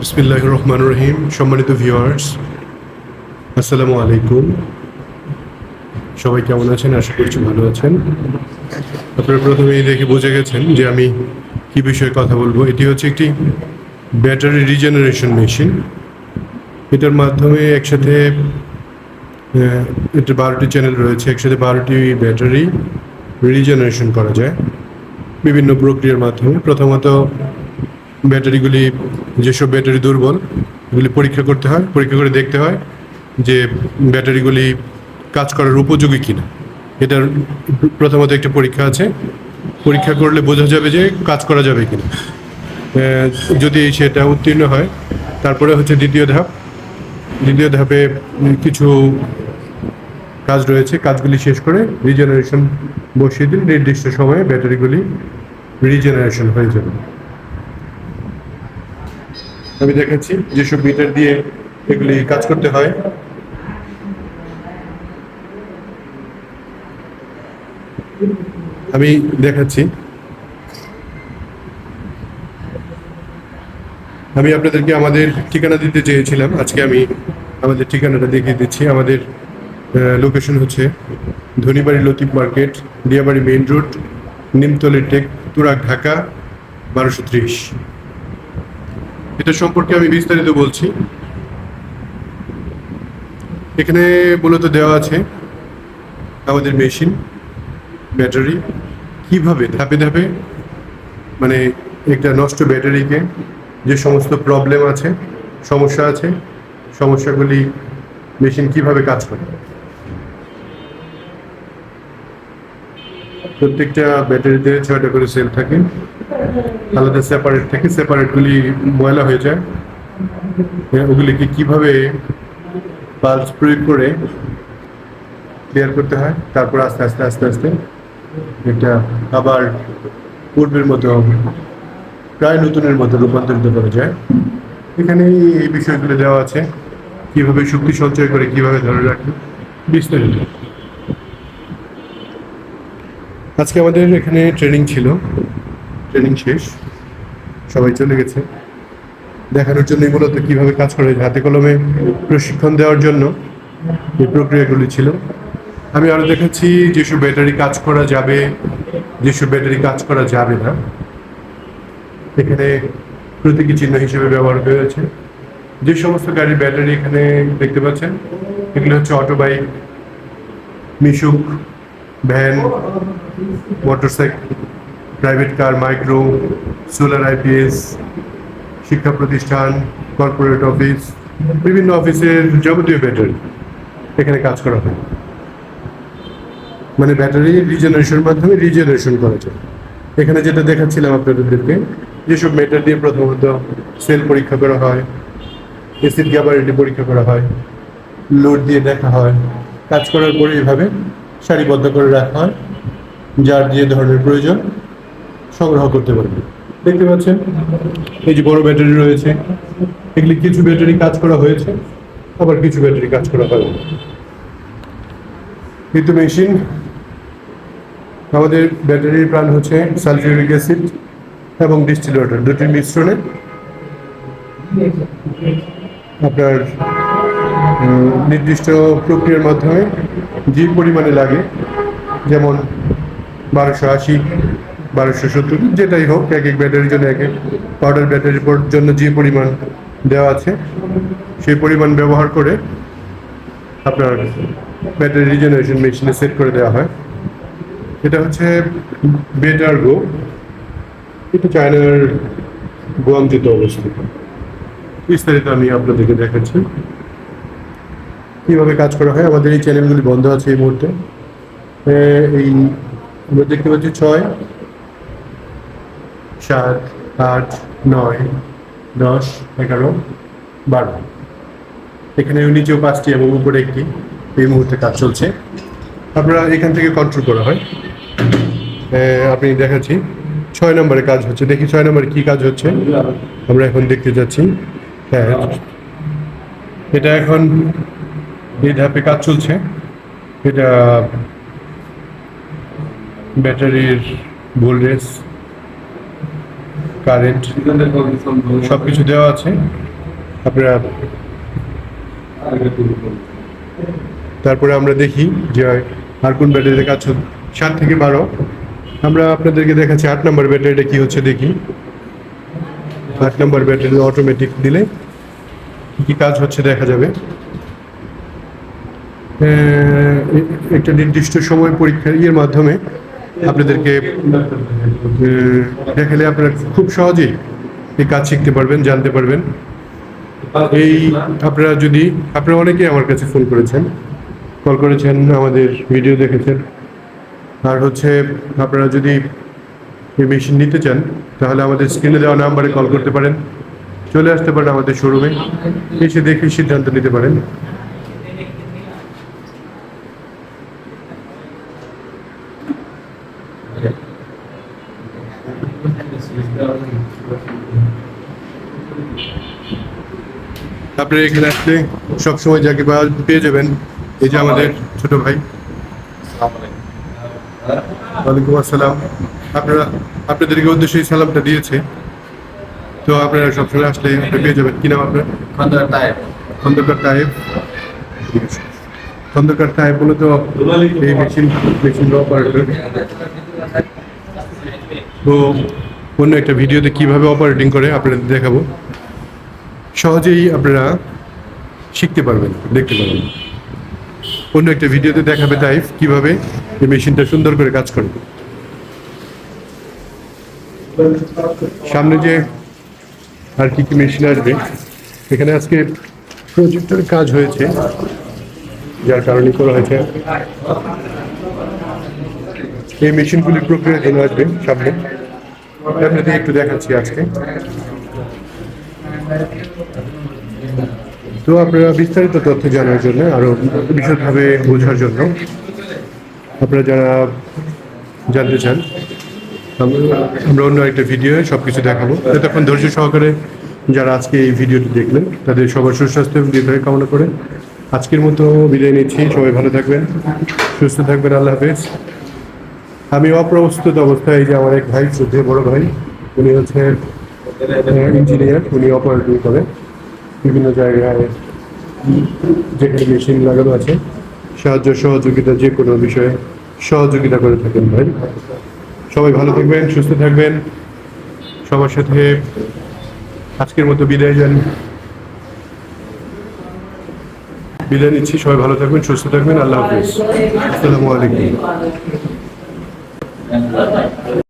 বিসমিল্লাহির রহমানির রহিম। সম্মানিত ভিউয়ার্স, আসসালামু আলাইকুম। সবাই কেমন আছেন? আশা করছি ভালো আছেন। আপনারা প্রথমেই দেখে বুঝে গেছেন যে আমি কি বিষয়ে কথা বলবো। এটি হচ্ছে একটি ব্যাটারি রিজেনারেশন মেশিন। এটার মাধ্যমে একসাথে এটা 12টি চ্যানেল রয়েছে, একসাথে 12টি ব্যাটারি রিজেনারেশন করা যায় বিভিন্ন প্রক্রিয়ার মাধ্যমে। প্রথমত ব্যাটারিগুলি, যেসব ব্যাটারি দুর্বল এগুলি পরীক্ষা করতে হয়, পরীক্ষা করে দেখতে হয় যে ব্যাটারিগুলি কাজ করার উপযোগী কিনা। এটার প্রথমত একটা পরীক্ষা আছে, পরীক্ষা করলে বোঝা যাবে যে কাজ করা যাবে কিনা। যদি সেটা উত্তীর্ণ হয়, তারপরে হচ্ছে দ্বিতীয় ধাপ। দ্বিতীয় ধাপে কিছু কাজ রয়েছে, কাজগুলি শেষ করে রিজেনারেশন বসিয়ে দিন। নির্দিষ্ট সময়ে ব্যাটারিগুলি রিজেনারেশন হয়ে যাবে। আমি দেখাচ্ছি যেসব মিটার দিয়ে এগুলি কাজ করতে হয়। আমি দেখাচ্ছি, আমি আপনাদেরকে আমাদের ঠিকানা দিতে চেয়েছিলাম, আজকে আমি আমাদের ঠিকানাটা দেখিয়ে দিচ্ছি। আমাদের লোকেশন হচ্ছে Dhanibari Latif market, Diabari main road, Nimtoli টেক, তুরাগ, ঢাকা 1230। এটা সম্পর্কে আমি বিস্তারিত বলছি। এখানে মূলত দেওয়া আছে আমাদের মেশিন, ব্যাটারি কিভাবে ধাপে ধাপে, মানে একটা নষ্ট ব্যাটারিকে যে সমস্ত প্রবলেম আছে, সমস্যা আছে, সমস্যাগুলি মেশিন কিভাবে কাজ করে। প্রত্যেকটা ব্যাটারিতে 6টা করে সেল থাকে, আলাদা সেপারেট থাকে। সেপারেটগুলি ময়লা হয়ে যায়, ওগুলিকে কিভাবে পালস প্রয়োগ করে ক্লিয়ার করতে হয়। তারপর আস্তে আস্তে আস্তে আস্তে এটা আবার পূর্বের মতো, প্রায় নতুনের মতো রূপান্তরিত করা যায়। এখানে এই বিষয়গুলো দেওয়া আছে, কিভাবে শক্তি সঞ্চয় করে কিভাবে ধরে রাখে, বিস্তারিত। আজকে আমাদের এখানে ট্রেনিং ছিল, ট্রেনিং শেষ, সবাই চলে গেছে। দেখানোর জন্য মূলত কিভাবে কাজ করে হাতে কলমে প্রশিক্ষণ দেওয়ার জন্য এই প্রক্রিয়াগুলি ছিল। আমি আরও দেখাচ্ছি যেসব ব্যাটারি কাজ করা যাবে, যেসব ব্যাটারি কাজ করা যাবে না। এখানে প্রতীকী চিহ্ন হিসেবে ব্যবহার হয়েছে। যে সমস্ত গাড়ির ব্যাটারি এখানে দেখতে পাচ্ছেন, এগুলো হচ্ছে auto bike, Mishuk, van, motorcycle, private car, micro, solar IPS, শিক্ষা প্রতিষ্ঠান, কর্পোরেট অফিস, বিভিন্ন অফিসের যাবতীয় ব্যাটারি এখানে কাজ করা হয়। মানে ব্যাটারি রিজেনারেশনের মাধ্যমে রিজেনারেশন করা যায়। এখানে যেটা দেখাচ্ছিলাম আপনাদেরকে, যেসব মেটার দিয়ে প্রথমত সেল পরীক্ষা করা হয়, এসিড ক্যাপাবিলিটি পরীক্ষা করা হয়, লোড দিয়ে দেখা হয়, কাজ করার পরে এইভাবে সারিবদ্ধ করে রাখা হয়, যার যে ধরনের প্রয়োজন সংগ্রহ করতে পারবে। দেখতে পাচ্ছেন এই যে বড় ব্যাটারি রয়েছে, এগুলি কিছু ব্যাটারি কাজ করা হয়েছে, আবার কিছু ব্যাটারি কাজ করা হয়নি। কিন্তু মেশিন, আমাদের ব্যাটারির প্রাণ হচ্ছে সালফিউরিক অ্যাসিড এবং ডিস্টিল ওয়াটার, দুটির মিশ্রণে আপনার নির্দিষ্ট প্রক্রিয়ার মাধ্যমে যে পরিমাণে লাগে, যেমন 1280, 1270, যেটাই হোক, এক এক ব্যাটারির জন্য, এক এক পাউডার ব্যাটারির জন্য যে পরিমাণ দেওয়া আছে সেই পরিমাণ ব্যবহার করে আপনার ব্যাটারি রিজেনারেশন মেশিনে সেট করে দেওয়া হয়। এটা হচ্ছে বেটার গো, এটা চায়নার গুয়াংজুতে অবস্থিত। বিস্তারিত আমি আপনাদেরকে দেখাচ্ছি কীভাবে কাজ করা হয়। আমাদের এই চ্যানেলগুলি বন্ধ আছে এই মুহূর্তে। এই আমরা দেখতে পাচ্ছি 6, 7, 8, 9, 10, 11, 12। এখানে নিচেও 5টি এবং উপরে একটি এই মুহূর্তে কাজ চলছে। আপনারা এখান থেকে কন্ট্রোল করা হয়। আপনি দেখাচ্ছি 6 নম্বরে কাজ হচ্ছে, দেখি 6 নম্বরে কী কাজ হচ্ছে আমরা এখন দেখতে যাচ্ছি। হ্যাঁ, এটা এখন এই ধাপে কাজ চলছে। এটা ব্যাটারির ভোল্টেজ, কারেন্ট সব কিছু দেওয়া আছে। আপনারা তারপরে আমরা দেখি যে আর কোন ব্যাটারিতে কাজ হচ্ছে। 7 থেকে 12 আমরা আপনাদেরকে দেখাচ্ছি 8 নম্বর ব্যাটারিটা কি হচ্ছে দেখি। 8 নম্বর ব্যাটারি অটোমেটিক দিলে কি কাজ হচ্ছে দেখা যাবে। একটা নির্দিষ্ট সময় পরীক্ষার মাধ্যমে আপনাদেরকে দেখালে আপনারা খুব সহজেই এই কাজ শিখতে পারবেন, জানতে পারবেন। এই আপনারা অনেকেই আমার কাছে ফোন করেছেন, কল করেছেন, আমাদের ভিডিও দেখেছেন। আর হচ্ছে আপনারা যদি এই মেশিন নিতে চান তাহলে আমাদের স্ক্রিনে দেওয়া নাম্বারে কল করতে পারেন, চলে আসতে পারেন আমাদের শোরুমে, এসে দেখে সিদ্ধান্ত নিতে পারেন। আপনারা এখানে আসলে সবসময় যাকে পেয়ে যাবেন, এই যে আমাদের ছোট ভাই। ওয়ালাইকুম আসসালাম। আপনাদেরকে উদ্দেশ্যে সালামটা দিয়েছে। তো আপনারা সবসময় আসলে পেয়ে যাবেন। কি নাম আপনার? খন্দকার তায়েব। খন্দকার তায়েব বলে তো এই মেশিন অপারেটর। তো অন্য একটা ভিডিওতে কিভাবে অপারেটিং করে আপনাদের দেখাবো। সহজেই আপনারা শিখতে পারবেন, দেখতে পারবেন। অন্য একটা ভিডিওতে দেখাবে তাইফ কিভাবে এই মেশিনটা সুন্দর করে কাজ করে। সামনে যে আর কি মেশিন আসবে, এখানে আজকে প্রজেক্টের কাজ হয়েছে, যার কারণে করা হয়েছে। এই মেশিনগুলির প্রক্রিয়া জন্য আসবে সামনে, আপনাদের একটু দেখাচ্ছি আজকে। তো আপনারা বিস্তারিত তথ্য জানার জন্য, আরো বিশদভাবে বোঝার জন্য, আপনারা যারা জানতে চান, আমরা অন্য একটা ভিডিও সবকিছু দেখাবো। ততক্ষণ ধৈর্য সহকারে যারা আজকে এই ভিডিওটি দেখলেন তাদের সবার সুস্বাস্থ্য এবং দীর্ঘায়ু কামনা করে আজকের মতো বিদায় নিচ্ছি। সবাই ভালো থাকবেন, সুস্থ থাকবেন। আল্লাহ হাফেজ। আমি অপ্রস্তুত অবস্থায়, যে আমার এক ভাই, শ্রদ্ধেয় বড় ভাই, উনি হচ্ছে ইঞ্জিনিয়ার, উনি অপারেটিং করে বিভিন্ন জায়গায় যেখানে মেশিন লাগানো আছে সাহায্য সহযোগিতা, যে কোনো বিষয়ে সহযোগিতা করে থাকেন ভাই। সবাই ভালো থাকবেন, সুস্থ থাকবেন। সবার সাথে আজকের মতো বিদায় নিচ্ছি। সবাই ভালো থাকবেন, সুস্থ থাকবেন। আল্লাহ হাফেজ। আসসালামু আলাইকুম।